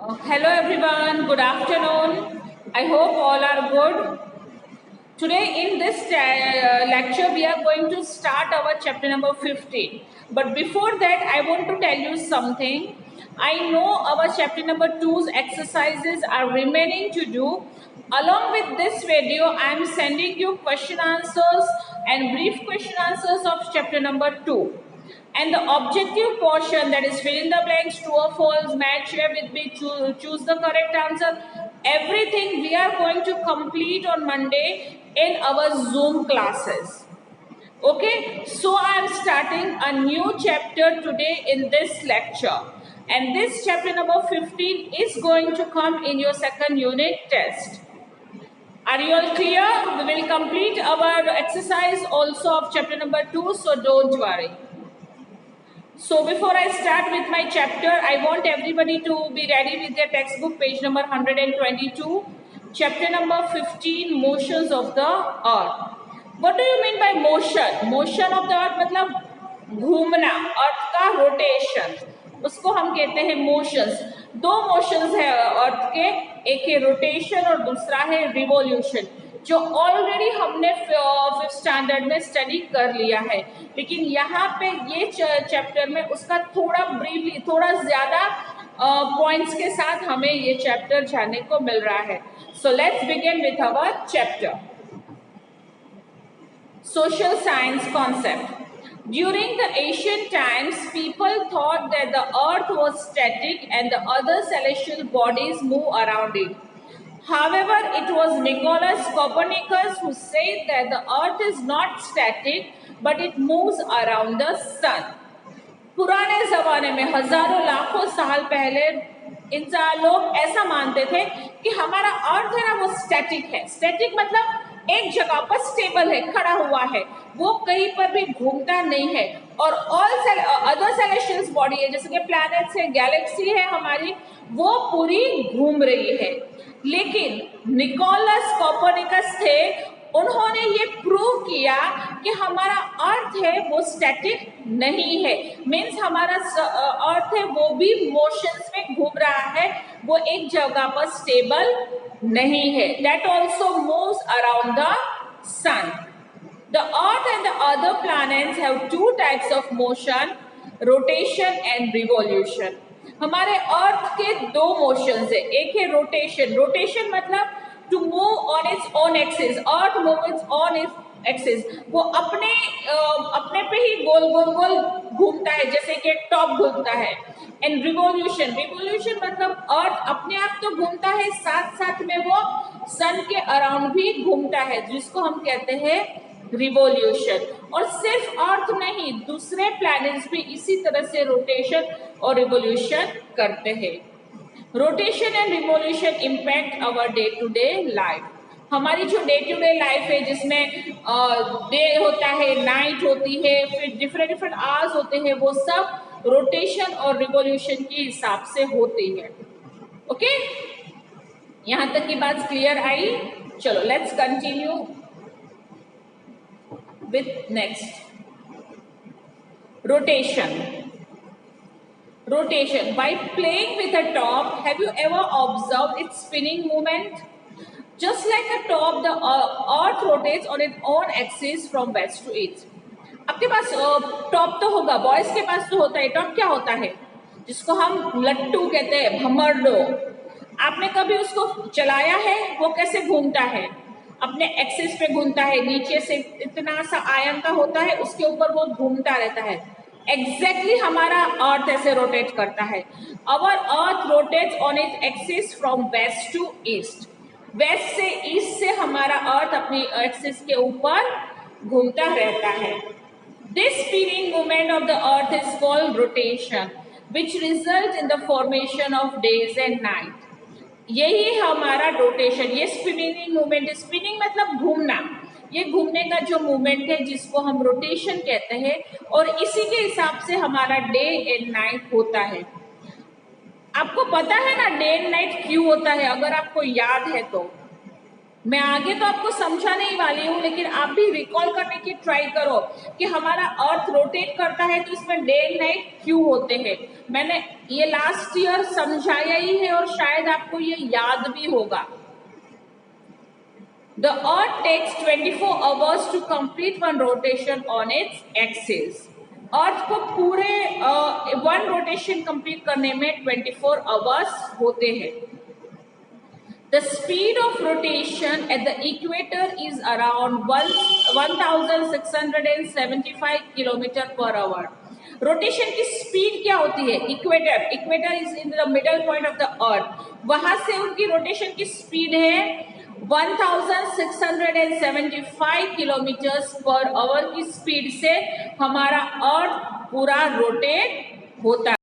Hello everyone, good afternoon. I hope all are good. Today in this lecture we are going to start our chapter number 15. But before that I want to tell you something. I know our chapter number 2's exercises are remaining to do. Along with this video I am sending you question answers and brief question answers of chapter number 2. And the objective portion, that is fill in the blanks, true or false, match here with me, choose the correct answer. Everything we are going to complete on Monday in our Zoom classes. Okay, so I am starting a new chapter today in this lecture. And this chapter number 15 is going to come in your second unit test. Are you all clear? We will complete our exercise also of chapter number 2, so don't worry. So before I start with my chapter, I want everybody to be ready with their textbook, page number 122, chapter number 15, motions of the earth. What do you mean by motion? Motion of the earth मतलब घूमना, अर्थ का rotation, उसको हम कहते हैं motions. दो motions है अर्थ के, एक है रोटेशन और दूसरा है रिवोल्यूशन, जो ऑलरेडी हमने फिफ्थ स्टैंडर्ड में स्टडी कर लिया है. लेकिन यहाँ पे ये चैप्टर में उसका थोड़ा ब्रीफली, थोड़ा ज्यादा पॉइंट्स के साथ हमें ये चैप्टर जानने को मिल रहा है. So let's begin with our chapter. Social science concept. During the ancient times, people thought that the earth was static and the other celestial bodies move around it. However, it was Nicholas Copernicus who said that the earth is not static but it moves around the sun. पुराने ज़माने में हजारों लाखों साल पहले इंसान लोग ऐसा मानते थे कि हमारा अर्थ है ना वो स्टैटिक है. स्टैटिक मतलब एक जगह पर स्टेबल है, खड़ा हुआ है, वो कहीं पर भी घूमता नहीं है. और ऑल अदर सेलेस्टियल बॉडी है, जैसे कि प्लैनेट्स है, गैलेक्सी है हमारी, वो पूरी घूम रही है. लेकिन निकोलस कोपर्निकस थे, उन्होंने ये प्रूव किया कि हमारा अर्थ है वो स्टैटिक नहीं है. मीन्स हमारा अर्थ है वो भी मोशंस में घूम रहा है, वो एक जगह पर स्टेबल नहीं है. That also moves around the sun. The earth and the other planets have two types of motion, rotation and revolution. हमारे अर्थ के दो मोशंस है. एक है रोटेशन. रोटेशन मतलब to move on its own axis. Earth move its own its axis. वो अपने पे ही गोल गोल गोल घूमता है, जैसे कि टॉप घूमता है. And revolution. रिवॉल्यूशन मतलब अर्थ अपने आप तो घूमता है, साथ साथ में वो सन के अराउंड भी घूमता है, जिसको हम कहते हैं रिवॉल्यूशन. और सिर्फ अर्थ नहीं, दूसरे प्लैनेट्स भी इसी तरह से रोटेशन और रिवॉल्यूशन करते हैं. Rotation and revolution impact our day to day life. हमारी जो डे टू डे लाइफ है, जिसमें डे होता है, नाइट होती है, फिर डिफरेंट डिफरेंट आवर्स होते हैं, वो सब रोटेशन और रिवॉल्यूशन के हिसाब से होती है. ओके, यहाँ तक की बात क्लियर आई. चलो let's continue with next. Rotation. Rotation. By playing with a top, have you ever observed its spinning movement? Just like a top, the earth rotates on its own axis from west to east. आपके पास top तो होगा, boys के पास तो होता है. Top क्या होता है? जिसको हम लट्टू कहते हैं, भमरडो. आपने कभी उसको चलाया है? वो कैसे घूमता है? अपने एक्सिस पे घूमता है. नीचे से इतना सा आयन का होता है, उसके ऊपर वो घूमता रहता है. एग्जैक्टली हमारा अर्थ ऐसे रोटेट करता है. Our earth rotates on its axis from west to east. West से ईस्ट से हमारा अर्थ अपनी एक्सिस के ऊपर घूमता रहता है. This spinning movement of the earth is called rotation, which result in the formation of days and night. यही हमारा रोटेशन, ये स्पिनिंग मूवमेंट. स्पिनिंग मतलब घूमना, ये घूमने का जो मूवमेंट है जिसको हम रोटेशन कहते हैं, और इसी के हिसाब से हमारा डे एंड नाइट होता है. आपको पता है ना डे एंड नाइट क्यों होता है? अगर आपको याद है तो मैं आगे तो आपको समझाने ही वाली हूँ, लेकिन आप भी रिकॉल करने की ट्राई करो कि हमारा अर्थ रोटेट करता है तो इसमें डे एंड नाइट क्यों होते हैं। मैंने ये लास्ट ईयर समझाया ही है और शायद आपको ये याद भी होगा। The Earth takes 24 hours to complete one rotation on its axis. अर्थ को पूरे वन रोटेशन कंप्लीट करने में 24 आवर्स होते हैं। The speed of rotation at the equator is around 1675 kilometre per hour. Rotation की स्पीड क्या होती है? Equator is in the middle point of the earth, वहां से उनकी रोटेशन की स्पीड है 1675 किलोमीटर पर आवर की स्पीड से हमारा अर्थ पूरा रोटेट होता है।